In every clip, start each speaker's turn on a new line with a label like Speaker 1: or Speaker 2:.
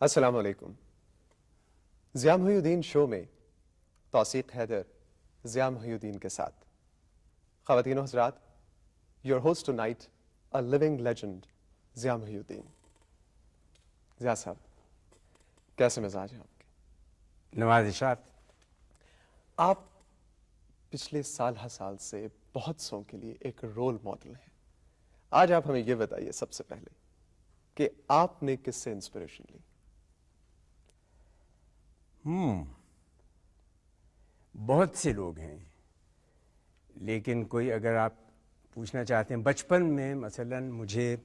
Speaker 1: السلام علیکم. ضیاء محی الدین شو میں توثیق حیدر ضیاء محی الدین کے ساتھ. خواتین و حضرات, your host tonight a living legend Zia Mohiuddin. Zia صاحب, کیسے مزاج ہیں آپ کے؟
Speaker 2: نوازشات.
Speaker 1: آپ پچھلے سال ہر سال سے بہت سو کے لیے ایک رول ماڈل ہیں. آج آپ ہمیں یہ بتائیے سب سے پہلے کہ آپ نے کس سے انسپریشن لی؟
Speaker 2: بہت سے لوگ ہیں, لیکن کوئی اگر آپ پوچھنا چاہتے ہیں, بچپن میں مثلا مجھے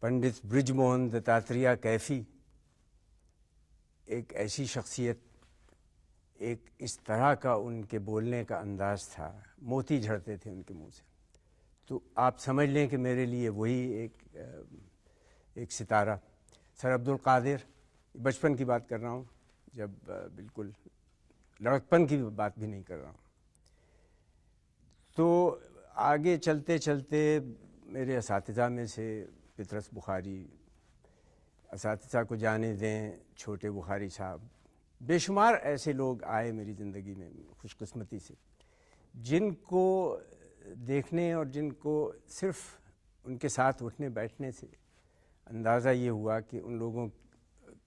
Speaker 2: پنڈت برج موہن دتاتریہ کیفی ایک ایسی شخصیت, ایک اس طرح کا ان کے بولنے کا انداز تھا, موتی جھڑتے تھے ان کے منہ سے, تو آپ سمجھ لیں کہ میرے لیے وہی ایک ستارہ. سر عبد القادر, بچپن کی بات کر رہا ہوں, جب بالکل لڑکپن کی بات بھی نہیں کر رہا ہوں. تو آگے چلتے چلتے میرے اساتذہ میں سے پطرس بخاری, اساتذہ کو جانے دیں چھوٹے بخاری صاحب, بے شمار ایسے لوگ آئے میری زندگی میں خوش قسمتی سے, جن کو دیکھنے اور جن کو صرف ان کے ساتھ اٹھنے بیٹھنے سے اندازہ یہ ہوا کہ ان لوگوں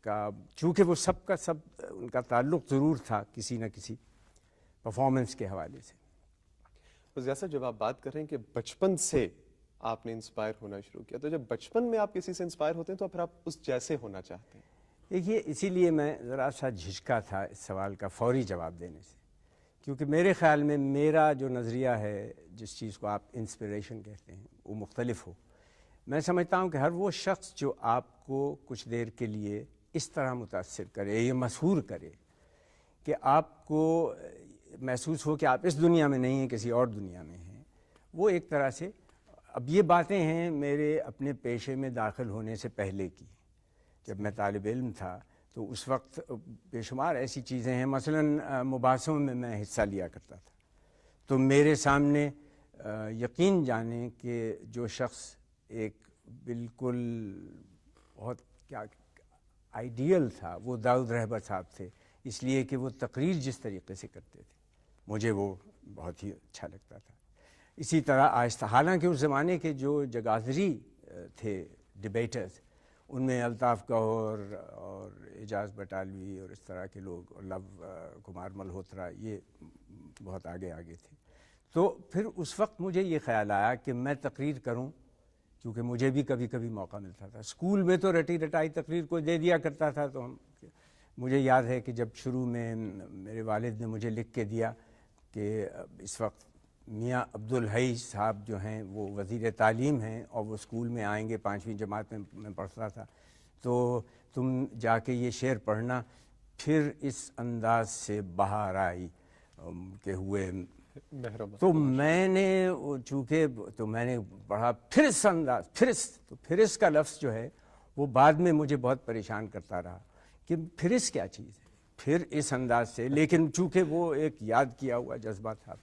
Speaker 2: کا, چونکہ وہ سب کا سب ان کا تعلق ضرور تھا کسی نہ کسی پرفارمنس کے حوالے سے.
Speaker 1: تو جیسا جب آپ بات کر رہے ہیں کہ بچپن سے آپ نے انسپائر ہونا شروع کیا, تو جب بچپن میں آپ کسی سے انسپائر ہوتے ہیں تو پھر آپ اس جیسے ہونا چاہتے ہیں.
Speaker 2: دیکھیے, اسی لیے میں ذرا سا جھجکا تھا اس سوال کا فوری جواب دینے سے, کیونکہ میرے خیال میں میرا جو نظریہ ہے, جس چیز کو آپ انسپریشن کہتے ہیں, وہ مختلف ہو. میں سمجھتا ہوں کہ ہر وہ شخص جو آپ کو کچھ دیر کے لیے اس طرح متاثر کرے یا مسحور کرے کہ آپ کو محسوس ہو کہ آپ اس دنیا میں نہیں ہیں, کسی اور دنیا میں ہیں, وہ ایک طرح سے, اب یہ باتیں ہیں میرے اپنے پیشے میں داخل ہونے سے پہلے کی. جب میں طالب علم تھا تو اس وقت بے شمار ایسی چیزیں ہیں, مثلا مباحثوں میں میں حصہ لیا کرتا تھا, تو میرے سامنے یقین جانیں کہ جو شخص ایک بالکل بہت کیا آئیڈیل تھا, وہ داؤد رہبر صاحب تھے, اس لیے کہ وہ تقریر جس طریقے سے کرتے تھے مجھے وہ بہت ہی اچھا لگتا تھا. اسی طرح آہستہ, حالانکہ اس زمانے کے جو جگازری تھے ڈبیٹرز, ان میں الطاف گوہر اور اعجاز بٹالوی اور اس طرح کے لوگ, اور لو کمار ملہوترا, یہ بہت آگے تھے. تو پھر اس وقت مجھے یہ خیال آیا کہ میں تقریر کروں, کیونکہ مجھے بھی کبھی کبھی موقع ملتا تھا. اسکول میں تو رٹی رٹائی تقریر کو دے دیا کرتا تھا, تو مجھے یاد ہے کہ جب شروع میں میرے والد نے مجھے لکھ کے دیا کہ اس وقت میاں عبدالحی صاحب جو ہیں وہ وزیر تعلیم ہیں اور وہ اسکول میں آئیں گے, 5ویں جماعت میں پڑھتا تھا, تو تم جا کے یہ شعر پڑھنا, پھر اس انداز سے بہار آئی کہ ہوئے. تو میں نے چونکہ تو میں نے پڑھا پھر اس انداز, پھر اس کا لفظ جو ہے وہ بعد میں مجھے بہت پریشان کرتا رہا کہ پھر اس کیا چیز ہے, پھر اس انداز سے, لیکن چونکہ وہ ایک یاد کیا ہوا جذبہ تھا.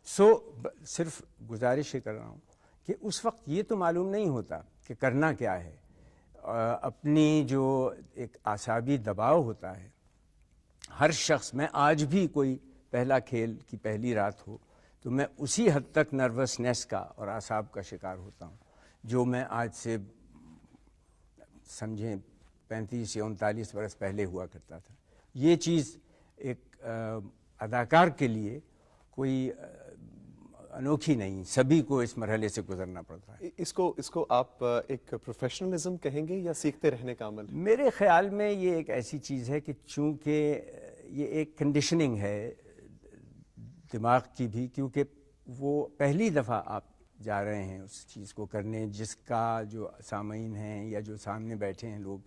Speaker 2: صرف گزارش یہ کر رہا ہوں کہ اس وقت یہ تو معلوم نہیں ہوتا کہ کرنا کیا ہے, اپنی جو ایک اعصابی دباؤ ہوتا ہے ہر شخص میں, آج بھی کوئی پہلا کھیل کی پہلی رات ہو تو میں اسی حد تک نروسنیس کا اور اعصاب کا شکار ہوتا ہوں جو میں آج سے سمجھیں 35 یا 39 برس پہلے ہوا کرتا تھا. یہ چیز ایک اداکار کے لیے کوئی انوکھی نہیں, سبھی کو اس مرحلے سے گزرنا پڑتا ہے.
Speaker 1: اس کو آپ ایک پروفیشنلزم کہیں گے یا سیکھتے رہنے کا عمل؟
Speaker 2: میرے خیال میں یہ ایک ایسی چیز ہے کہ چونکہ یہ ایک کنڈیشننگ ہے دماغ کی بھی, کیونکہ وہ پہلی دفعہ آپ جا رہے ہیں اس چیز کو کرنے جس کا جو سامعین ہیں یا جو سامنے بیٹھے ہیں لوگ,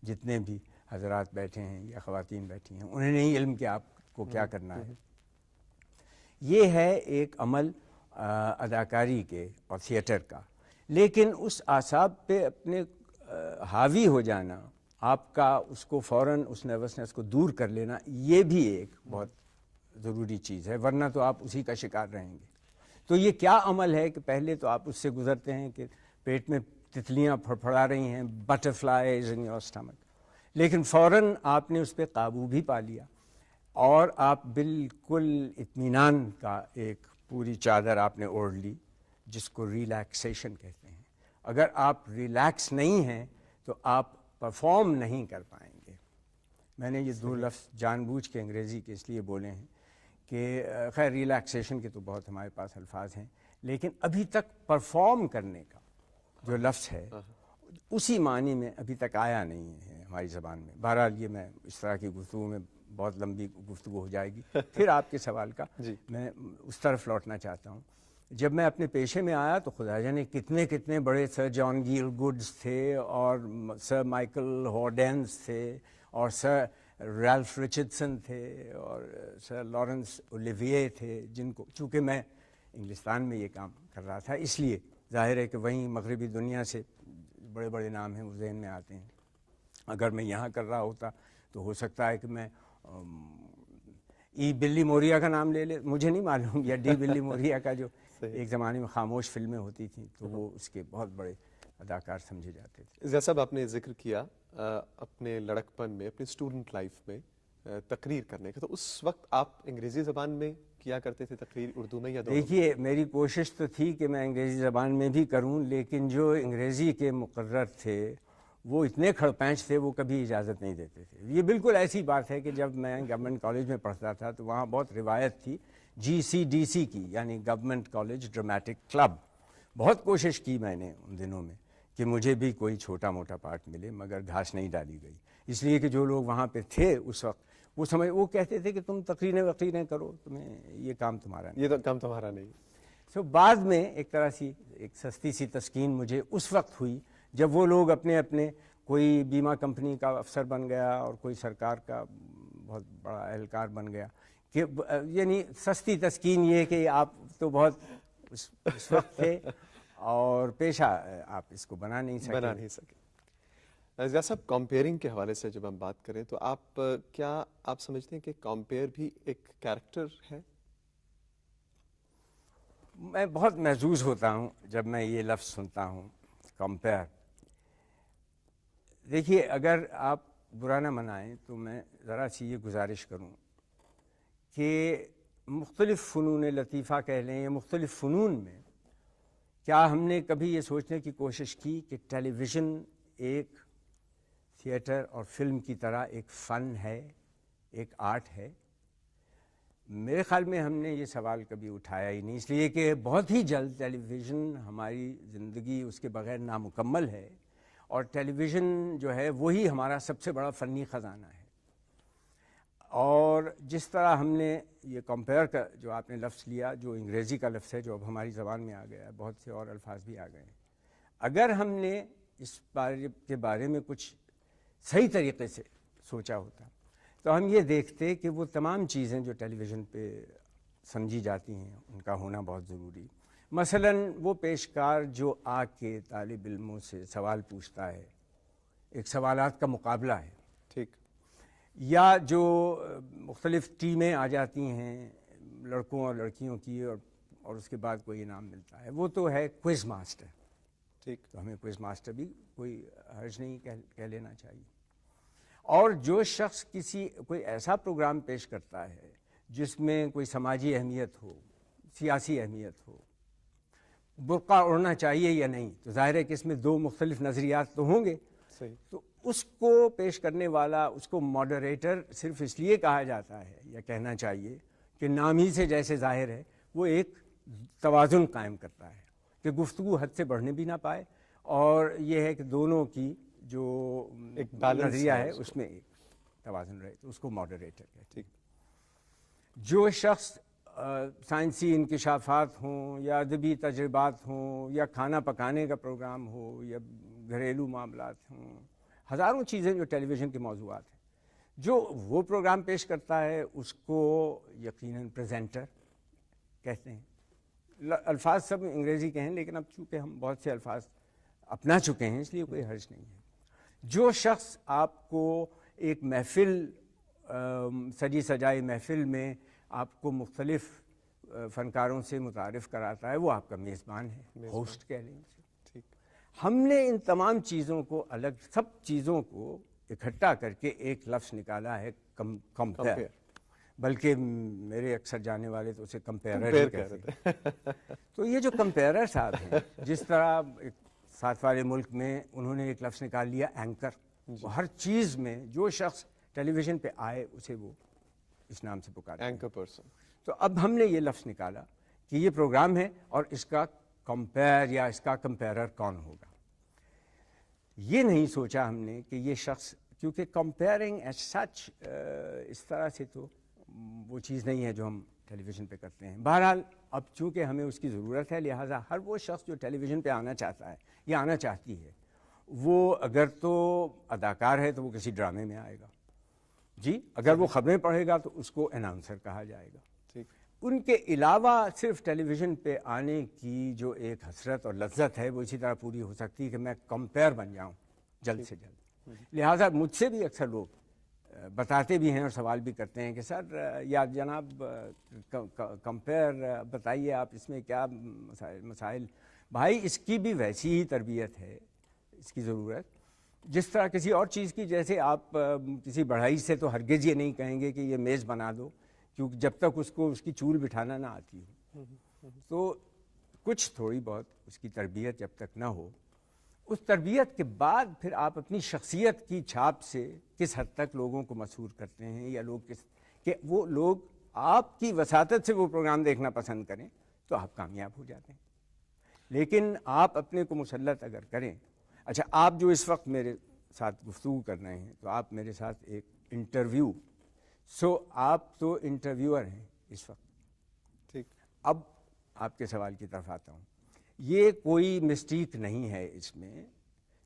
Speaker 2: جتنے بھی حضرات بیٹھے ہیں یا خواتین بیٹھی ہیں, انہیں نہیں علم کہ آپ کو کیا کرنا ہے. یہ ہے ایک عمل اداکاری کے اور تھیٹر کا, لیکن اس اعصاب پہ اپنے حاوی ہو جانا, آپ کا اس کو فوراً اس نروسنس کو دور کر لینا, یہ بھی ایک بہت ضروری چیز ہے, ورنہ تو آپ اسی کا شکار رہیں گے. تو یہ کیا عمل ہے کہ پہلے تو آپ اس سے گزرتے ہیں کہ پیٹ میں تتلیاں پھڑپھڑا رہی ہیں, butter flies in your stomach, لیکن فوراً آپ نے اس پہ قابو بھی پا لیا اور آپ بالکل اطمینان کا ایک پوری چادر آپ نے اوڑھ لی جس کو ریلیکسیشن کہتے ہیں. اگر آپ ریلیکس نہیں ہیں تو آپ پرفارم نہیں کر پائیں گے. میں نے یہ دو لفظ جان بوجھ کے انگریزی کے اس لیے بولے ہیں کہ خیر ریلیکسیشن کے تو بہت ہمارے پاس الفاظ ہیں لیکن ابھی تک پرفارم کرنے کا جو لفظ ہے اسی معنی میں ابھی تک آیا نہیں ہے ہماری زبان میں. بہرحال یہ میں اس طرح کی گفتگو میں بہت لمبی گفتگو ہو جائے گی. پھر آپ کے سوال کا میں اس طرف لوٹنا چاہتا ہوں. جب میں اپنے پیشے میں آیا تو خدا جانے کتنے کتنے بڑے سر جان گیل گڈز تھے اور سر مائیکل ہارڈینز تھے اور سر ریلف رچرڈسن تھے اور سر لارنس اولیویے تھے جن کو چونکہ میں انگلستان میں یہ کام کر رہا تھا اس لیے ظاہر ہے کہ وہیں مغربی دنیا سے بڑے بڑے نام ہیں وہ ذہن میں آتے ہیں. اگر میں یہاں کر رہا ہوتا تو ہو سکتا ہے کہ میں ای بلی موریا کا نام لے لے, مجھے نہیں معلوم, یا ڈی بلی موریا کا جو ایک زمانے میں خاموش فلمیں ہوتی تھیں تو وہ اس کے بہت بڑے اداکار سمجھے جاتے تھے.
Speaker 1: ضیاء صاحب, آپ نے ذکر کیا اپنے لڑکپن میں, اپنی اسٹوڈنٹ لائف میں تقریر کرنے کا, تو اس وقت آپ انگریزی زبان میں کیا کرتے تھے تقریر, اردو میں یا دونوں؟
Speaker 2: دیکھیے میری کوشش تو تھی کہ میں انگریزی زبان میں بھی کروں لیکن جو انگریزی کے مقرر تھے وہ اتنے کھڑپینچ تھے وہ کبھی اجازت نہیں دیتے تھے. یہ بالکل ایسی بات ہے کہ جب میں گورنمنٹ کالج میں پڑھتا تھا تو وہاں بہت روایت تھی GCDC کی, یعنی گورنمنٹ کالج ڈرامٹک کلب. بہت کوشش کی میں نے ان دنوں میں کہ مجھے بھی کوئی چھوٹا موٹا پارٹ ملے مگر گھاس نہیں ڈالی گئی, اس لیے کہ جو لوگ وہاں پہ تھے اس وقت وہ کہتے تھے کہ تم تقریریں کرو, تمہیں یہ کام تمہارا نہیں,
Speaker 1: یہ تو کام تمہارا نہیں.
Speaker 2: بعد میں ایک طرح سی ایک سستی سی تسکین مجھے اس وقت ہوئی جب وہ لوگ اپنے کوئی بیمہ کمپنی کا افسر بن گیا اور کوئی سرکار کا بہت بڑا اہلکار بن گیا, کہ یعنی سستی تسکین یہ کہ آپ تو بہت اس وقت تھے اور پیشہ آپ اس کو بنا نہیں سکے.
Speaker 1: ضیاء صاحب, کمپیئرنگ کے حوالے سے جب ہم بات کریں تو کیا آپ سمجھتے ہیں کہ کمپیئر بھی ایک کیریکٹر ہے؟
Speaker 2: میں بہت محظوظ ہوتا ہوں جب میں یہ لفظ سنتا ہوں کمپیئر. دیکھیے اگر آپ برا نہ منائیں تو میں ذرا سی یہ گزارش کروں کہ مختلف فنون لطیفہ کہہ لیں یا مختلف فنون میں کیا ہم نے کبھی یہ سوچنے کی کوشش کی کہ ٹیلی ویژن ایک تھیٹر اور فلم کی طرح ایک فن ہے, ایک آرٹ ہے؟ میرے خیال میں ہم نے یہ سوال کبھی اٹھایا ہی نہیں, اس لیے کہ بہت ہی جلد ٹیلی ویژن ہماری زندگی اس کے بغیر نامکمل ہے اور ٹیلی ویژن جو ہے وہی ہمارا سب سے بڑا فنی خزانہ ہے. اور جس طرح ہم نے یہ کمپیئر کا جو آپ نے لفظ لیا, جو انگریزی کا لفظ ہے جو اب ہماری زبان میں آ گیا ہے, بہت سے اور الفاظ بھی آ گئے ہیں, اگر ہم نے اس کے بارے میں کچھ صحیح طریقے سے سوچا ہوتا تو ہم یہ دیکھتے کہ وہ تمام چیزیں جو ٹیلی ویژن پہ سمجھی جاتی ہیں ان کا ہونا بہت ضروری. مثلاً وہ پیشکار جو آ کے طالب علموں سے سوال پوچھتا ہے, ایک سوالات کا مقابلہ ہے,
Speaker 1: ٹھیک,
Speaker 2: یا جو مختلف ٹیمیں آ جاتی ہیں لڑکوں اور لڑکیوں کی اور اس کے بعد کوئی انعام ملتا ہے, وہ تو ہے کوئز ماسٹر.
Speaker 1: ٹھیک,
Speaker 2: تو ہمیں کوئز ماسٹر بھی کوئی حرج نہیں کہہ لینا چاہیے. اور جو شخص کوئی ایسا پروگرام پیش کرتا ہے جس میں کوئی سماجی اہمیت ہو, سیاسی اہمیت ہو, برقع اڑنا چاہیے یا نہیں, تو ظاہر ہے کہ اس میں دو مختلف نظریات تو ہوں گے.
Speaker 1: صحیح.
Speaker 2: تو اس کو پیش کرنے والا, اس کو ماڈریٹر صرف اس لیے کہا جاتا ہے یا کہنا چاہیے کہ نام ہی سے جیسے ظاہر ہے وہ ایک توازن قائم کرتا ہے کہ گفتگو حد سے بڑھنے بھی نہ پائے اور یہ ہے کہ دونوں کی جو
Speaker 1: ایک
Speaker 2: نظریہ ہے اس میں ایک توازن رہے, تو اس کو ماڈریٹر کہتے ہیں.
Speaker 1: ٹھیک.
Speaker 2: جو شخص سائنسی انکشافات ہوں یا ادبی تجربات ہوں یا کھانا پکانے کا پروگرام ہو یا گھریلو معاملات ہوں, ہزاروں چیزیں جو ٹیلی ویژن کے موضوعات ہیں, جو وہ پروگرام پیش کرتا ہے اس کو یقیناً پریزنٹر کہتے ہیں. الفاظ سب انگریزی کے ہیں لیکن اب چونکہ ہم بہت سے الفاظ اپنا چکے ہیں اس لیے کوئی حرج نہیں ہے. جو شخص آپ کو ایک محفل سجی سجائی محفل میں آپ کو مختلف فنکاروں سے متعارف کراتا ہے وہ آپ کا میزبان ہے, ہوسٹ کہہ لیں اسے.
Speaker 1: ٹھیک.
Speaker 2: ہم نے ان تمام چیزوں کو سب چیزوں کو اکٹھا کر کے ایک لفظ نکالا ہے کمپیئر، بلکہ میرے اکثر جانے والے تو اسے کمپیئرر ہی کہتے ہیں۔ تو یہ جو کمپیئرر صاحب ہیں، جس طرح ساتھ والے ملک میں انہوں نے ایک لفظ نکال لیا اینکر، وہ ہر چیز میں جو شخص ٹیلی ویژن پہ آئے اسے وہ اس نام سے پکارتے ہیں،
Speaker 1: اینکر پرسن۔
Speaker 2: تو اب ہم نے یہ لفظ نکالا کہ یہ پروگرام ہے اور اس کا کمپیئر یا اس کا کمپیئرر کون ہوگا۔ یہ نہیں سوچا ہم نے کہ یہ شخص، کیونکہ کمپیئرنگ ایز سچ اس طرح سے تو وہ چیز نہیں ہے جو ہم ٹیلی ویژن پہ کرتے ہیں۔ بہرحال اب چونکہ ہمیں اس کی ضرورت ہے، لہٰذا ہر وہ شخص جو ٹیلی ویژن پہ آنا چاہتا ہے یا آنا چاہتی ہے، وہ اگر تو اداکار ہے تو وہ کسی ڈرامے میں آئے گا، جی، اگر وہ خبریں پڑھے گا تو اس کو اناؤنسر کہا جائے گا۔ ان کے علاوہ صرف ٹیلی ویژن پہ آنے کی جو ایک حسرت اور لذت ہے وہ اسی طرح پوری ہو سکتی ہے کہ میں کمپیئر بن جاؤں جلد سے جلد۔ لہٰذا مجھ سے بھی اکثر لوگ بتاتے بھی ہیں اور سوال بھی کرتے ہیں کہ سر یا جناب کمپیئر بتائیے آپ، اس میں کیا مسائل؟ بھائی اس کی بھی ویسی ہی تربیت ہے، اس کی ضرورت جس طرح کسی اور چیز کی۔ جیسے آپ کسی بڑھائی سے تو ہرگز یہ نہیں کہیں گے کہ یہ میز بنا دو، کیونکہ جب تک اس کو اس کی چول بٹھانا نہ آتی ہو، تو کچھ تھوڑی بہت اس کی تربیت جب تک نہ ہو، اس تربیت کے بعد پھر آپ اپنی شخصیت کی چھاپ سے کس حد تک لوگوں کو مسحور کرتے ہیں، یا لوگ کہ وہ لوگ آپ کی وساطت سے وہ پروگرام دیکھنا پسند کریں، تو آپ کامیاب ہو جاتے ہیں۔ لیکن آپ اپنے کو مسلط اگر کریں، اچھا آپ جو اس وقت میرے ساتھ گفتگو کر رہے ہیں تو آپ میرے ساتھ ایک انٹرویو، آپ تو انٹرویور ہیں اس وقت۔
Speaker 1: ٹھیک،
Speaker 2: اب آپ کے سوال کی طرف آتا ہوں۔ یہ کوئی مسٹیک نہیں ہے اس میں،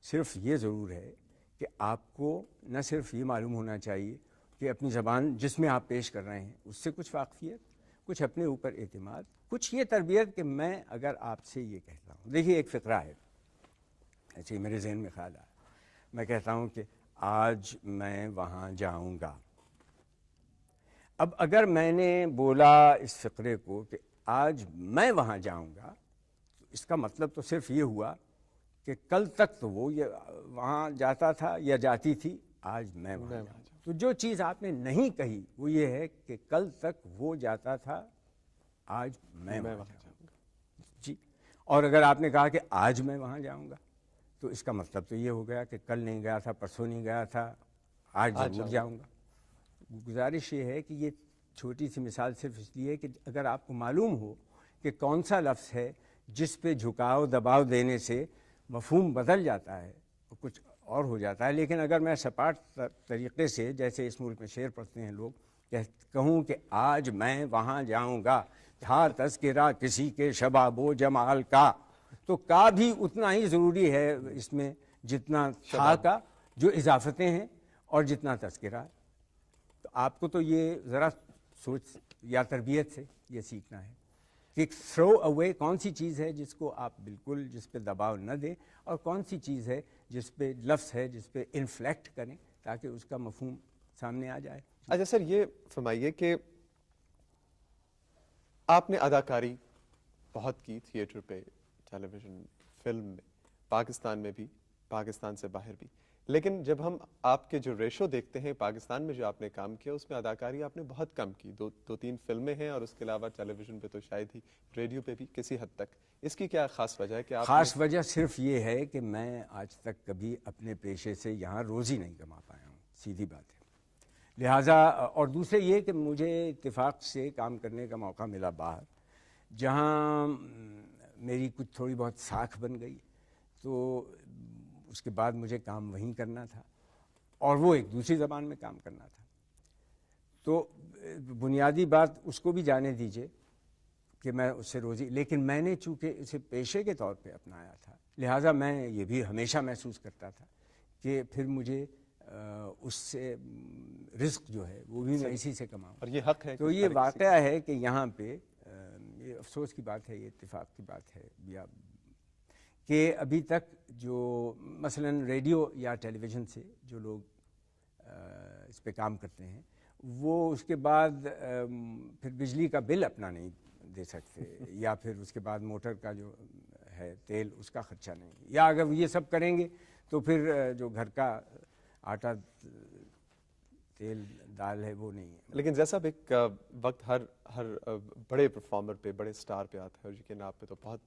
Speaker 2: صرف یہ ضرور ہے کہ آپ کو نہ صرف یہ معلوم ہونا چاہیے کہ اپنی زبان جس میں آپ پیش کر رہے ہیں اس سے کچھ واقفیت، کچھ اپنے اوپر اعتماد، کچھ یہ تربیت کہ میں اگر آپ سے یہ کہتا ہوں، دیکھیے ایک فقرہ ہے، ایسے ہی میرے ذہن میں خیال آیا، میں کہتا ہوں کہ آج میں وہاں جاؤں گا۔ اب اگر میں نے بولا اس فقرے کو کہ آج میں وہاں جاؤں گا، تو اس کا مطلب تو صرف یہ ہوا کہ کل تک تو وہ وہاں جاتا تھا یا جاتی تھی، آج میں وہاں جاؤں گا۔ تو جو چیز آپ نے نہیں کہی وہ یہ ہے کہ کل تک وہ جاتا تھا، آج میں وہاں جاؤں گا، جی۔ اور اگر آپ نے کہا کہ آج میں وہاں جاؤں گا، تو اس کا مطلب تو یہ ہو گیا کہ کل نہیں گیا تھا، پرسوں نہیں گیا تھا، آج ضرور جاؤں گا۔ گزارش یہ ہے کہ یہ چھوٹی سی مثال صرف اس لیے کہ اگر آپ کو معلوم ہو کہ کون سا لفظ ہے جس پہ جھکاؤ دباؤ دینے سے مفہوم بدل جاتا ہے، کچھ اور ہو جاتا ہے، لیکن اگر میں سپاٹ طریقے سے، جیسے اس ملک میں شعر پڑھتے ہیں لوگ، کہوں کہ آج میں وہاں جاؤں گا، تھا تذکرہ کسی کے شباب و جمال کا، تو کا بھی اتنا ہی ضروری ہے اس میں جتنا تھا کا، جو اضافتیں ہیں اور جتنا تذکرہ ہے۔ تو آپ کو تو یہ ذرا سوچ یا تربیت سے یہ سیکھنا ہے کہ تھرو اوے کون سی چیز ہے جس کو آپ بالکل جس پہ دباؤ نہ دیں، اور کون سی چیز ہے جس پہ لفظ ہے جس پہ انفلیکٹ کریں تاکہ اس کا مفہوم سامنے آ جائے۔
Speaker 1: اچھا سر، یہ فرمائیے کہ آپ نے اداکاری بہت کی، تھیٹر پہ، ٹیلی ویژن، فلم میں، پاکستان میں بھی، پاکستان سے باہر بھی، لیکن جب ہم آپ کے جو ریشو دیکھتے ہیں پاکستان میں جو آپ نے کام کیا، اس میں اداکاری آپ نے بہت کم کی، دو تین فلمیں ہیں، اور اس کے علاوہ ٹیلی ویژن پہ تو شاید ہی، ریڈیو پہ بھی کسی حد تک۔ اس کی کیا خاص وجہ ہے کہ آپ؟
Speaker 2: خاص وجہ صرف یہ ہے کہ میں آج تک کبھی اپنے پیشے سے یہاں روزی نہیں کما پایا ہوں، سیدھی بات ہے۔ لہٰذا، اور دوسرے یہ کہ مجھے اتفاق سے کام کرنے کا موقع ملا باہر، جہاں میری کچھ تھوڑی بہت ساکھ بن گئی، تو اس کے بعد مجھے کام وہیں کرنا تھا، اور وہ ایک دوسری زبان میں کام کرنا تھا۔ تو بنیادی بات اس کو بھی جانے دیجئے کہ میں اس سے روزی، لیکن میں نے چونکہ اسے پیشے کے طور پہ اپنایا تھا، لہٰذا میں یہ بھی ہمیشہ محسوس کرتا تھا کہ پھر مجھے اس سے رزق جو ہے وہ بھی میں اسی سے کماؤں،
Speaker 1: اور یہ حق ہے۔
Speaker 2: تو یہ واقعہ ہے کہ یہاں پہ یہ افسوس کی بات ہے، یہ اتفاق کی بات ہے یا کہ ابھی تک جو مثلاً ریڈیو یا ٹیلی ویژن سے جو لوگ اس پہ کام کرتے ہیں، وہ اس کے بعد پھر بجلی کا بل اپنا نہیں دے سکتے، یا پھر اس کے بعد موٹر کا جو ہے تیل، اس کا خرچہ نہیں، یا اگر یہ سب کریں گے تو پھر جو گھر کا آٹا تیل دال ہے وہ نہیں ہے.
Speaker 1: لیکن جیسا اب ایک وقت ہر بڑے پرفارمر پہ بڑے سٹار پہ آتا ہے اور یقین آپ پہ تو بہت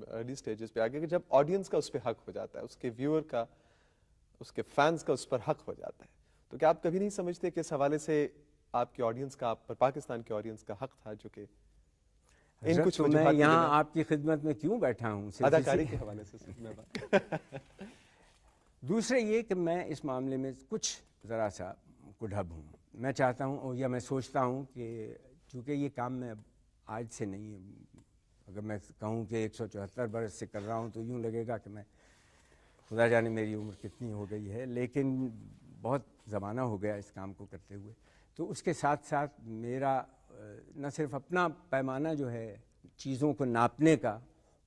Speaker 1: ارلی سٹیجز پہ آگے کہ جب آڈینس کا اس پہ حق ہو جاتا ہے, اس کے ویور کا, اس کے فینس کا اس پر حق ہو جاتا ہے, تو کیا آپ کبھی نہیں سمجھتے کہ اس حوالے سے آپ کی آڈینس کا, آپ پر پاکستان کی آڈینس کا حق تھا جو کہ ان کچھ
Speaker 2: تو میں یہاں آپ کی خدمت میں کیوں بیٹھا ہوں
Speaker 1: اداکاری کے حوالے سے میں بات
Speaker 2: دوسرے یہ کہ میں اس معاملے میں کچھ ذرا سا کڈھب ہوں. میں چاہتا ہوں یا میں سوچتا ہوں کہ چونکہ یہ کام میں اب آج سے نہیں ہے, اگر میں کہوں کہ 174 برس سے کر رہا ہوں تو یوں لگے گا کہ میں خدا جانے میری عمر کتنی ہو گئی ہے, لیکن بہت زمانہ ہو گیا اس کام کو کرتے ہوئے. تو اس کے ساتھ ساتھ میرا نہ صرف اپنا پیمانہ جو ہے چیزوں کو ناپنے کا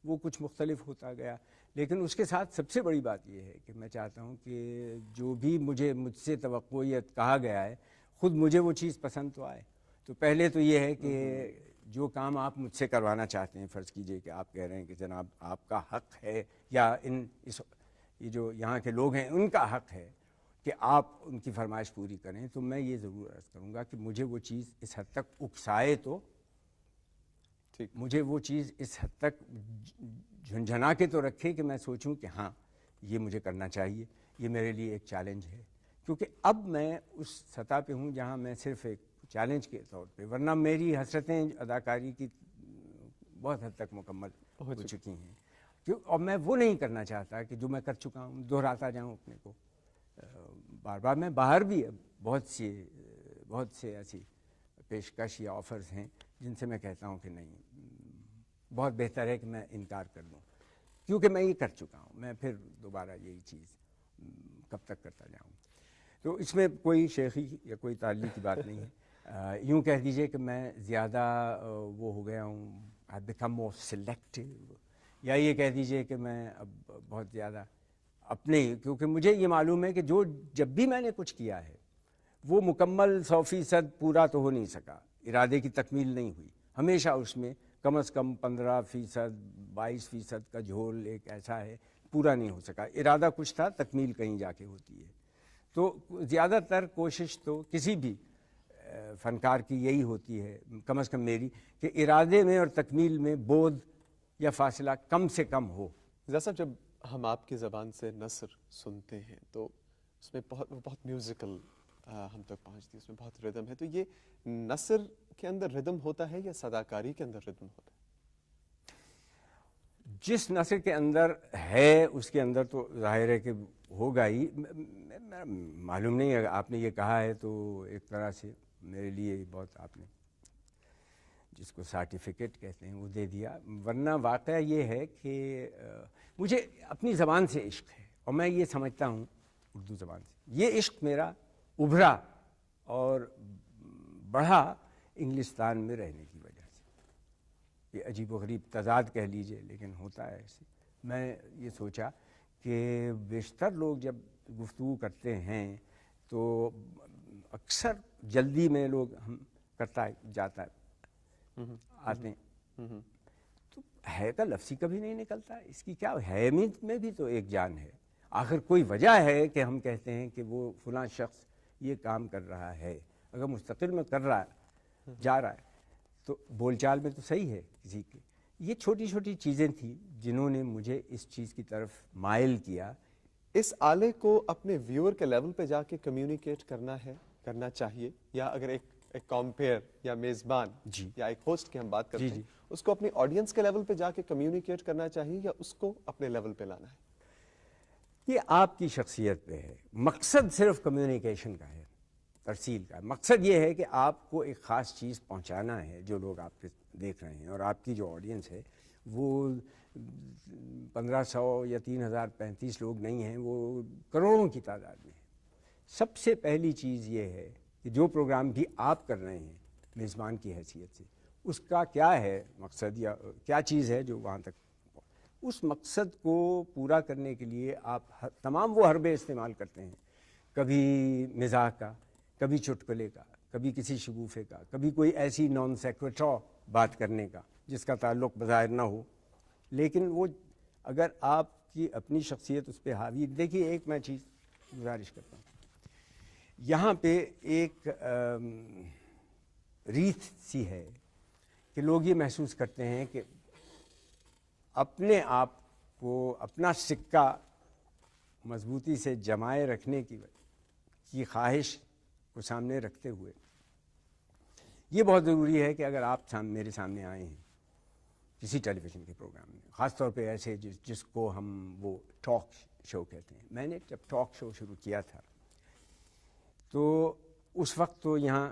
Speaker 2: وہ کچھ مختلف ہوتا گیا, لیکن اس کے ساتھ سب سے بڑی بات یہ ہے کہ میں چاہتا ہوں کہ جو بھی مجھ سے توقع یا کہا گیا ہے خود مجھے وہ چیز پسند تو آئے. تو پہلے تو یہ ہے کہ جو کام آپ مجھ سے کروانا چاہتے ہیں, فرض کیجئے کہ آپ کہہ رہے ہیں کہ جناب آپ کا حق ہے یا یہ جو یہاں کے لوگ ہیں ان کا حق ہے کہ آپ ان کی فرمائش پوری کریں, تو میں یہ ضرور عرض کروں گا کہ مجھے وہ چیز اس حد تک اکسائے تو مجھے وہ چیز اس حد تک جھنجھنا کے تو رکھے کہ میں سوچوں کہ ہاں یہ مجھے کرنا چاہیے, یہ میرے لیے ایک چیلنج ہے. کیونکہ اب میں اس سطح پہ ہوں جہاں میں صرف ایک چیلنج کے طور پہ, ورنہ میری حسرتیں اداکاری کی بہت حد تک مکمل ہو چکی ہیں, اور میں وہ نہیں کرنا چاہتا کہ جو میں کر چکا ہوں دہراتا جاؤں اپنے کو بار بار. میں باہر بھی بہت سے ایسی پیشکش یا آفرز ہیں جن سے میں کہتا ہوں کہ نہیں, بہت بہتر ہے کہ میں انکار کر دوں, کیونکہ میں یہ کر چکا ہوں, میں پھر دوبارہ یہی چیز کب تک کرتا جاؤں. تو اس میں کوئی شیخی یا کوئی تعلیق کی بات نہیں ہے. یوں کہہ دیجئے کہ میں زیادہ وہ ہو گیا ہوں, آئی بیکم مور سلیکٹیو, یا یہ کہہ دیجئے کہ میں اب بہت زیادہ اپنے, کیونکہ مجھے یہ معلوم ہے کہ جب بھی میں نے کچھ کیا ہے وہ مکمل 100% پورا تو ہو نہیں سکا, ارادے کی تکمیل نہیں ہوئی, ہمیشہ اس میں کم از کم 15%, 22% کا جھول ایک ایسا ہے پورا نہیں ہو سکا. ارادہ کچھ تھا, تکمیل کہیں جا کے ہوتی ہے. تو زیادہ تر کوشش تو کسی بھی فنکار کی یہی ہوتی ہے, کم از کم میری, کہ ارادے میں اور تکمیل میں بود یا فاصلہ کم سے کم ہو.
Speaker 1: جیسا جب ہم آپ کی زبان سے نثر سنتے ہیں تو اس میں بہت میوزیکل ہم تک پہنچتی ہے, اس میں بہت ردم ہے, تو یہ نثر کے اندر ردم ہوتا ہے یا صداکاری کے اندر ردم ہوتا ہے؟
Speaker 2: جس نثر کے اندر ہے اس کے اندر تو ظاہر ہے کہ ہوگا ہی. معلوم نہیں ہے, آپ نے یہ کہا ہے تو ایک طرح سے میرے لیے بہت, آپ نے جس کو سرٹیفکیٹ کہتے ہیں وہ دے دیا. ورنہ واقعہ یہ ہے کہ مجھے اپنی زبان سے عشق ہے, اور میں یہ سمجھتا ہوں اردو زبان سے یہ عشق میرا ابھرا اور بڑھا انگلستان میں رہنے کی وجہ سے. یہ عجیب و غریب تضاد کہہ لیجئے, لیکن ہوتا ہے ایسے. میں یہ سوچا کہ بیشتر لوگ جب گفتگو کرتے ہیں تو اکثر جلدی میں لوگ ہم کرتا جاتا ہے آتے ہیں, تو ہے کا لفظ ہی کبھی نہیں نکلتا. اس کی کیا ہے, میں بھی تو ایک جان ہے. آخر کوئی وجہ ہے کہ ہم کہتے ہیں کہ وہ فلاں شخص یہ کام کر رہا ہے, اگر مستقل میں کر رہا ہے جا رہا ہے تو بول چال میں تو صحیح ہے کسی کے. یہ چھوٹی چھوٹی چیزیں تھیں جنہوں نے مجھے اس چیز کی طرف مائل کیا.
Speaker 1: اس آلے کو اپنے ویور کے لیول پہ جا کے کمیونیکیٹ کرنا چاہیے, یا اگر ایک کمپیئر یا میزبان یا ایک ہوسٹ کی ہم بات کرتے ہیں, اس کو اپنی آڈینس کے لیول پہ جا کے کمیونیکیٹ کرنا چاہیے یا اس کو اپنے لیول پہ لانا ہے؟
Speaker 2: یہ آپ کی شخصیت پہ ہے. مقصد صرف کمیونیکیشن کا ہے, ترسیل کا. مقصد یہ ہے کہ آپ کو ایک خاص چیز پہنچانا ہے. جو لوگ آپ کے دیکھ رہے ہیں اور آپ کی جو آڈینس ہے وہ 1500 یا 3035 لوگ نہیں ہیں, وہ کروڑوں کی تعداد میں ہیں. سب سے پہلی چیز یہ ہے کہ جو پروگرام بھی آپ کر رہے ہیں میزبان کی حیثیت سے, اس کا کیا ہے مقصد یا کیا چیز ہے جو وہاں تک, اس مقصد کو پورا کرنے کے لیے آپ تمام وہ حربے استعمال کرتے ہیں. کبھی مزاح کا, کبھی چٹکلے کا, کبھی کسی شگوفے کا, کبھی کوئی ایسی نان سیکویٹر بات کرنے کا جس کا تعلق بظاہر نہ ہو, لیکن وہ اگر آپ کی اپنی شخصیت اس پہ حاوی. دیکھیے ایک میں چیز گزارش کرتا ہوں, یہاں پہ ایک ریت سی ہے کہ لوگ یہ محسوس کرتے ہیں کہ اپنے آپ کو اپنا سکہ مضبوطی سے جمائے رکھنے کی خواہش کو سامنے رکھتے ہوئے یہ بہت ضروری ہے کہ اگر آپ میرے سامنے آئے ہیں کسی ٹیلی ویژن کے پروگرام میں، خاص طور پہ ایسے جس کو ہم وہ ٹاک شو کہتے ہیں. میں نے جب ٹاک شو شروع کیا تھا تو اس وقت تو یہاں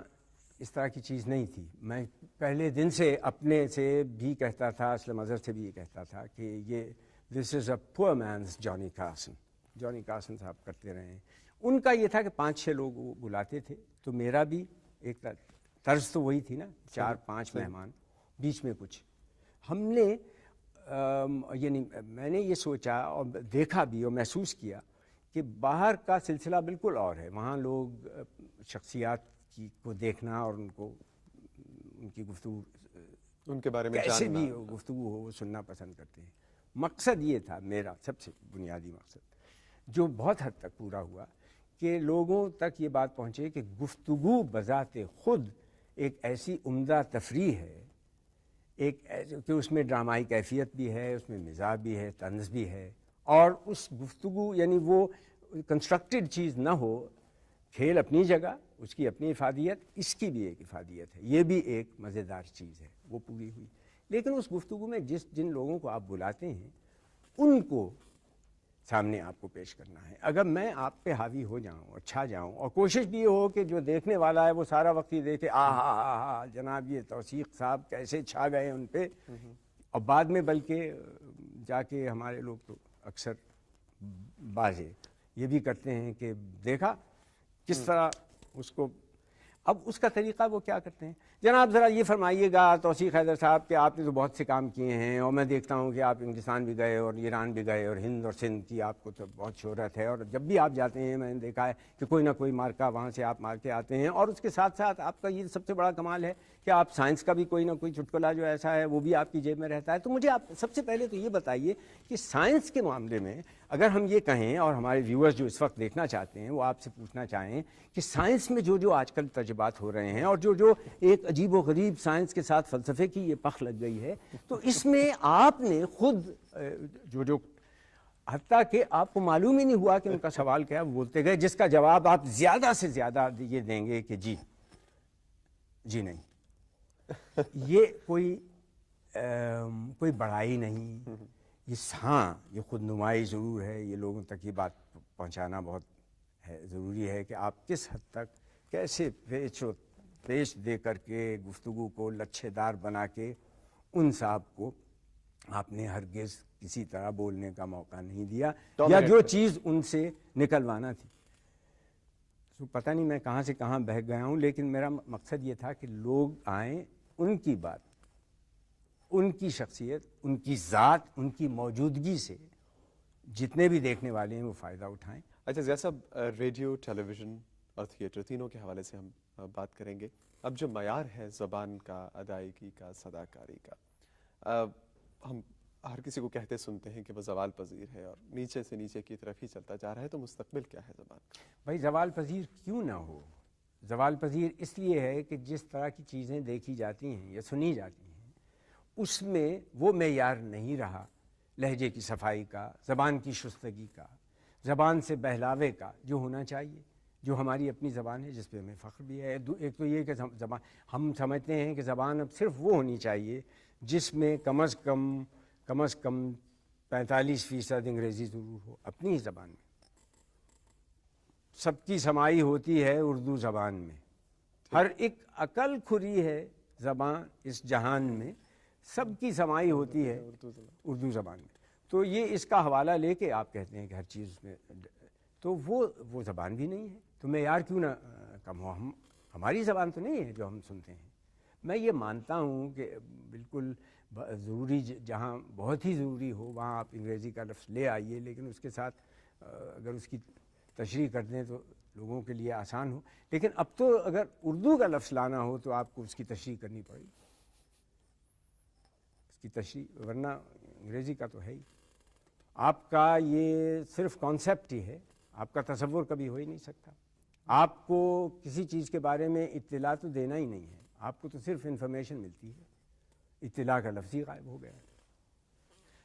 Speaker 2: اس طرح کی چیز نہیں تھی. میں پہلے دن سے اپنے سے بھی کہتا تھا، اسلم اظہر سے بھی یہ کہتا تھا کہ یہ دس از اے پور مینس جانی کارسن. جانی کارسن صاحب کرتے رہے ہیں. ان کا یہ تھا کہ 5-6 لوگ وہ بلاتے تھے، تو میرا بھی ایک طرز تو وہی تھی نا، 4-5 مہمان بیچ میں کچھ. ہم نے یعنی میں نے یہ سوچا اور دیکھا بھی اور محسوس کیا کہ باہر کا سلسلہ بالکل اور ہے. وہاں لوگ شخصیات کو دیکھنا اور ان کی گفتگو،
Speaker 1: ان کے بارے میں
Speaker 2: کیسے بھی گفتگو ہو وہ سننا پسند کرتے ہیں. مقصد یہ تھا میرا سب سے بنیادی مقصد، جو بہت حد تک پورا ہوا، کہ لوگوں تک یہ بات پہنچے کہ گفتگو بذات خود ایک ایسی عمدہ تفریح ہے، ایک کہ اس میں ڈرامائی کیفیت بھی ہے، اس میں مزاح بھی ہے، طنز بھی ہے، اور اس گفتگو یعنی وہ کنسٹرکٹڈ چیز نہ ہو. کھیل اپنی جگہ، اس کی اپنی افادیت، اس کی بھی ایک افادیت ہے. یہ بھی ایک مزیدار چیز ہے، وہ پوری ہوئی. لیکن اس گفتگو میں جن لوگوں کو آپ بلاتے ہیں ان کو سامنے آپ کو پیش کرنا ہے. اگر میں آپ پہ حاوی ہو جاؤں اور چھا جاؤں، اور کوشش بھی یہ ہو کہ جو دیکھنے والا ہے وہ سارا وقت ہی دیکھے جناب یہ توثیق صاحب کیسے چھا گئے ان پہ، اور بعد میں بلکہ جا کے ہمارے لوگ تو اکثر بازے یہ بھی کرتے ہیں کہ دیکھا کس طرح اس کو. اب اس کا طریقہ وہ کیا کرتے ہیں، جناب ذرا یہ فرمائیے گا توثیق حیدر صاحب کہ آپ نے تو بہت سے کام کیے ہیں، اور میں دیکھتا ہوں کہ آپ انگلستان بھی گئے اور ایران بھی گئے اور ہند اور سندھ کی آپ کو تو بہت شہرت ہے، اور جب بھی آپ جاتے ہیں میں نے دیکھا ہے کہ کوئی نہ کوئی مارکہ وہاں سے آپ مار کے آتے ہیں، اور اس کے ساتھ ساتھ آپ کا یہ سب سے بڑا کمال ہے کہ آپ سائنس کا بھی کوئی نہ کوئی چٹکلا جو ایسا ہے وہ بھی آپ کی جیب میں رہتا ہے. تو مجھے آپ سب سے پہلے تو یہ بتائیے کہ سائنس کے معاملے میں اگر ہم یہ کہیں، اور ہمارے ویورز جو اس وقت دیکھنا چاہتے ہیں وہ آپ سے پوچھنا چاہیں کہ سائنس میں جو آج کل تجربات ہو رہے ہیں، اور جو ایک عجیب و غریب سائنس کے ساتھ فلسفے کی یہ پخ لگ گئی ہے، تو اس میں آپ نے خود جو حتیٰ کہ آپ کو معلوم ہی نہیں ہوا کہ ان کا سوال کیا، وہ بولتے گئے، جس کا جواب آپ زیادہ سے زیادہ یہ دیں گے کہ جی نہیں. یہ کوئی بڑائی نہیں، یہ خود نمائی ضرور ہے. یہ لوگوں تک یہ بات پہنچانا بہت ضروری ہے کہ آپ کس حد تک کیسے پیش دے کر کے گفتگو کو لچھے دار بنا کے ان صاحب کو آپ نے ہرگز کسی طرح بولنے کا موقع نہیں دیا، یا جو چیز ان سے نکلوانا تھی. تو پتہ نہیں میں کہاں سے کہاں بہک گیا ہوں، لیکن میرا مقصد یہ تھا کہ لوگ آئیں، ان کی بات، ان کی شخصیت، ان کی ذات، ان کی موجودگی سے جتنے بھی دیکھنے والے ہیں وہ فائدہ اٹھائیں.
Speaker 1: اچھا ضیاء صاحب، ریڈیو، ٹیلی ویژن اور تھیٹر تینوں کے حوالے سے ہم بات کریں گے. اب جو معیار ہے زبان کا، ادائیگی کا، صداکاری کا، ہم ہر کسی کو کہتے سنتے ہیں کہ وہ زوال پذیر ہے اور نیچے سے نیچے کی طرف ہی چلتا جا رہا ہے. تو مستقبل کیا ہے زبان کا؟
Speaker 2: بھائی زوال پذیر کیوں نہ ہو؟ زوال پذیر اس لیے ہے کہ جس طرح کی چیزیں دیکھی جاتی ہیں یا سنی جاتی ہیں اس میں وہ معیار نہیں رہا لہجے کی صفائی کا، زبان کی شستگی کا، زبان سے بہلاوے کا جو ہونا چاہیے، جو ہماری اپنی زبان ہے جس پہ ہمیں فخر بھی ہے. ایک تو یہ کہ زبان، ہم سمجھتے ہیں کہ زبان اب صرف وہ ہونی چاہیے جس میں کم از کم 45% انگریزی ضرور ہو. اپنی ہی زبان میں سب کی سمائی ہوتی ہے اردو زبان میں، ہر ایک عقل کھری ہے زبان اس جہان میں، سب کی سمائی ہوتی ہے اردو زبان میں. تو یہ اس کا حوالہ لے کے آپ کہتے ہیں کہ ہر چیز میں، تو وہ زبان بھی نہیں ہے. تو معیار کیوں نہ کم ہو؟ ہماری زبان تو نہیں ہے جو ہم سنتے ہیں. میں یہ مانتا ہوں کہ بالکل ضروری، جہاں بہت ہی ضروری ہو وہاں آپ انگریزی کا لفظ لے آئیے، لیکن اس کے ساتھ اگر اس کی تشریح کر دیں تو لوگوں کے لیے آسان ہو. لیکن اب تو اگر اردو کا لفظ لانا ہو تو آپ کو اس کی تشریح کرنی پڑے گی، اس کی تشریح، ورنہ انگریزی کا تو ہے ہی. آپ کا یہ صرف کانسیپٹ ہی ہے، آپ کا تصور کبھی ہو ہی نہیں سکتا. آپ کو کسی چیز کے بارے میں اطلاع تو دینا ہی نہیں ہے, آپ کو تو صرف انفارمیشن ملتی ہے, اطلاع کا لفظ ہی غائب ہو گیا.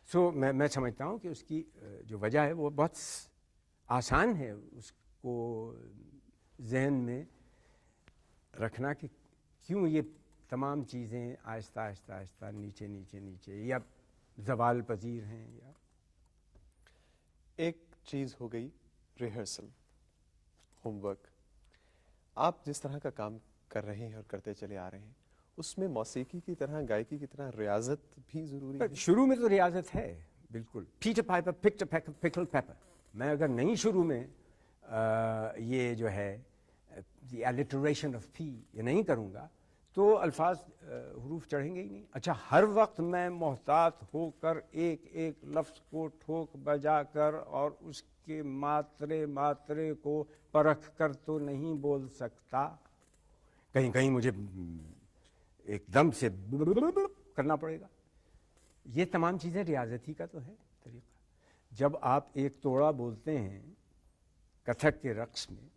Speaker 2: سو میں سمجھتا ہوں کہ اس کی جو وجہ ہے وہ بہت آسان ہے اس کو ذہن میں رکھنا کہ کیوں یہ تمام چیزیں آہستہ آہستہ آہستہ نیچے نیچے نیچے یا زوال پذیر ہیں. یا
Speaker 1: ایک چیز ہو گئی ریہرسل, ہوم ورک. آپ جس طرح کا کام کر رہے ہیں اور کرتے چلے آ رہے ہیں, اس میں موسیقی کی طرح, گائیکی کی طرح ریاضت بھی ضروری ہے.
Speaker 2: شروع میں تو ریاضت ہے بالکل. پیٹر پائپر پکڈ اے پکل پیپر. میں اگر نہیں شروع میں یہ جو ہے دی الٹریشن آف پی یہ نہیں کروں گا تو الفاظ حروف چڑھیں گے ہی نہیں. اچھا, ہر وقت میں محتاط ہو کر ایک ایک لفظ کو ٹھوک بجا کر اور اس کے ماترے کو پرکھ کر تو نہیں بول سکتا. کہیں کہیں مجھے ایک دم سے کرنا پڑے گا. یہ تمام چیزیں ریاضتی کا تو ہے طریقہ. جب آپ ایک توڑا بولتے ہیں کتھک کے رقص میں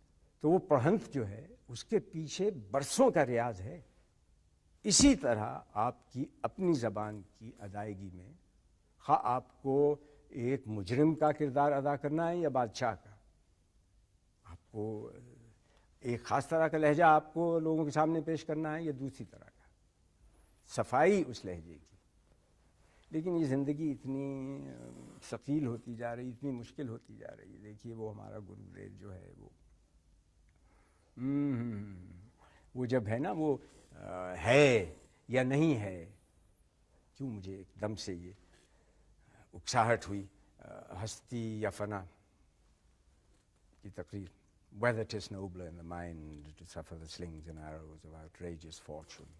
Speaker 2: تو وہ پڑھنت جو ہے اس کے پیچھے برسوں کا ریاض ہے. اسی طرح آپ کی اپنی زبان کی ادائیگی میں خواہ آپ کو ایک مجرم کا کردار ادا کرنا ہے یا بادشاہ کا, آپ کو ایک خاص طرح کا لہجہ آپ کو لوگوں کے سامنے پیش کرنا ہے یا دوسری طرح کا, صفائی اس لہجے کی. لیکن یہ زندگی اتنی ثقیل ہوتی جا رہی, اتنی مشکل ہوتی جا رہی ہے. دیکھیے وہ ہمارا گروریل جو ہے وہ جب ہے نا وہ ہے یا نہیں ہے, کیوں مجھے ایک دم سے یہ اکساہٹ ہوئی ہستی یا فنا کی تقریر. Whether 'tis nobler in the mind to suffer the slings and arrows of outrageous fortune,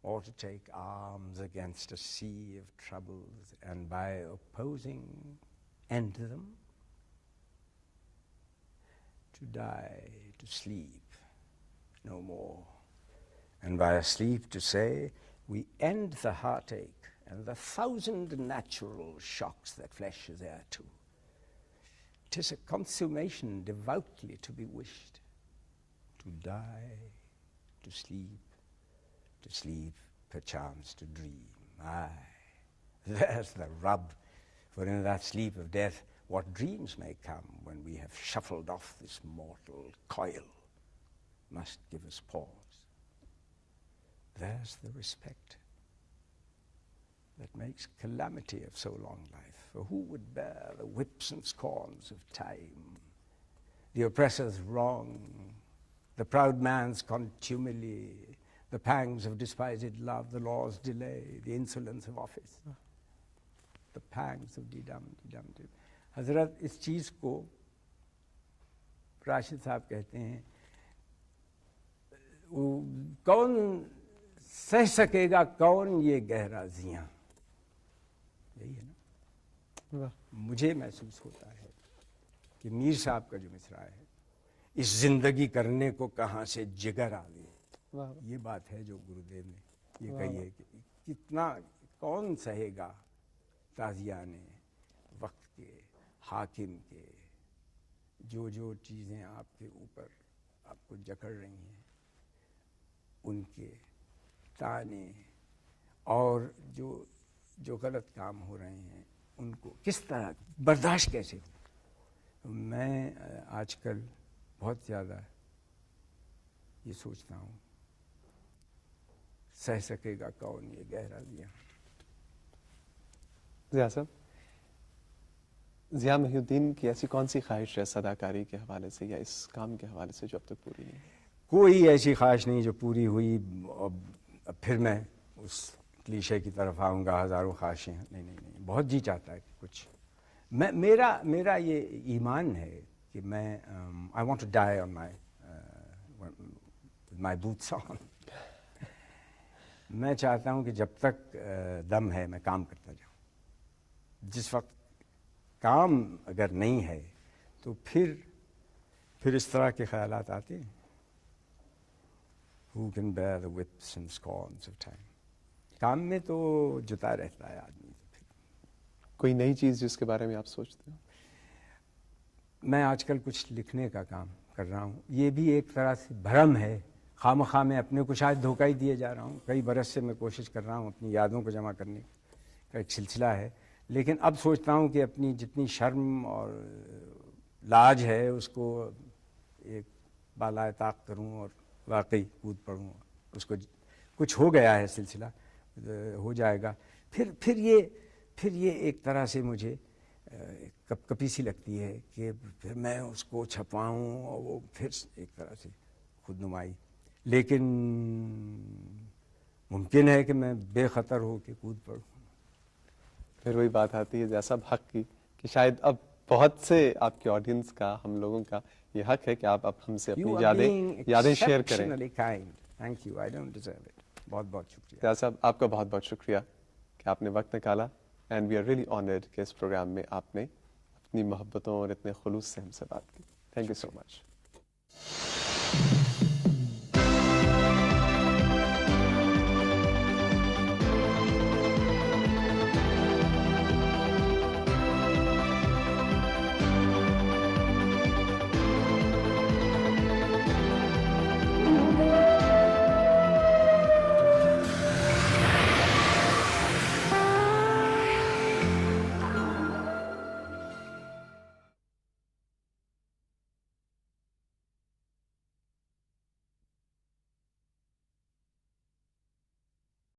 Speaker 2: or to take arms against a sea of troubles, and by opposing end them, to die, to sleep no more, and by a sleep to say, we end the heartache and the 1,000 natural shocks that flesh is heir to. 'Tis a consummation devoutly to be wished, to die, to sleep, perchance to dream. Aye, there's the rub, for in that sleep of death, what dreams may come when we have shuffled off this mortal coil must give us pause. There's the respect that makes calamity of so long life. For who would bear the whips and scorns of time, the oppressor's wrong, the proud man's contumely, the pangs of despised love, the law's delay, the insolence of office, the pangs of didam. حضرت اس چیز کو راشد صاحب کہتے ہیں, کون سہ سکے گا کون یہ گہرا زیاں. یہی ہے نا. مجھے محسوس ہوتا ہے کہ میر صاحب کا جو مصرع ہے, اس زندگی کرنے کو کہاں سے جگر آ گئی, یہ بات ہے جو گرودیو نے یہ کہی ہے کہ کتنا کون سہے گا تازیانے وقت کے, حاکم کے, جو چیزیں آپ کے اوپر آپ کو جکڑ رہی ہیں, ان کے تانے, اور جو غلط کام ہو رہے ہیں ان کو کس طرح برداشت کیسے ہو. میں آج کل بہت زیادہ یہ سوچتا ہوں, سہ سکے گا کون یہ گہرا زیاں.
Speaker 1: ضیاء صاحب, ضیاء محی الدین کی ایسی کون سی خواہش ہے اداکاری کے حوالے سے یا اس کام کے حوالے سے جو اب تک پوری نہیں؟
Speaker 2: کوئی ایسی خواہش نہیں جو پوری ہوئی. اب پھر میں اس کلیشے کی طرف آؤں گا, ہزاروں خواہشیں. نہیں, بہت جی چاہتا ہے کہ کچھ میرا یہ ایمان ہے کہ میں I want to die on my boots on. میں چاہتا ہوں کہ جب تک دم ہے میں کام کرتا جاؤں. جس وقت کام اگر نہیں ہے تو پھر اس طرح کے خیالات آتے ہیں. Who can bear the whips and scorns of time. کام میں تو جتا رہتا ہے آدمی.
Speaker 1: کوئی نئی چیز جس کے بارے میں آپ سوچتے ہو؟
Speaker 2: میں آج کل کچھ لکھنے کا کام کر رہا ہوں. یہ بھی ایک طرح سے بھرم ہے, خواہ مخواہ میں اپنے کو شاید دھوکہ ہی دیے جا رہا ہوں. کئی برس سے میں کوشش کر رہا ہوں, اپنی یادوں کو جمع کرنے کا ایک سلسلہ ہے, لیکن اب سوچتا ہوں کہ اپنی جتنی شرم اور لاج ہے اس کو ایک بالائے طاق کروں اور واقعی کود پڑوں. اس کو کچھ ہو گیا ہے سلسلہ, ہو جائے گا. پھر یہ ایک طرح سے مجھے کپ کپی سی لگتی ہے کہ پھر میں اس کو چھپواؤں اور وہ پھر ایک طرح سے خود نمائی. لیکن ممکن ہے کہ میں بے خطر ہو کے کود پڑوں.
Speaker 1: پھر وہی بات آتی ہے جیسا حق کی کہ شاید اب بہت سے آپ کے آڈینس کا, ہم لوگوں کا یہ حق ہے کہ آپ اب ہم سے اپنی یادیں شیئر کریں.
Speaker 2: Thank you, I don't deserve it. بہت بہت شکریہ.
Speaker 1: ریاض صاحب آپ کا بہت بہت شکریہ کہ آپ نے وقت نکالا, and we are really honoured کہ اس پروگرام میں آپ نے اپنی محبتوں اور اتنے خلوص سے ہم سے بات کی. Thank you so much.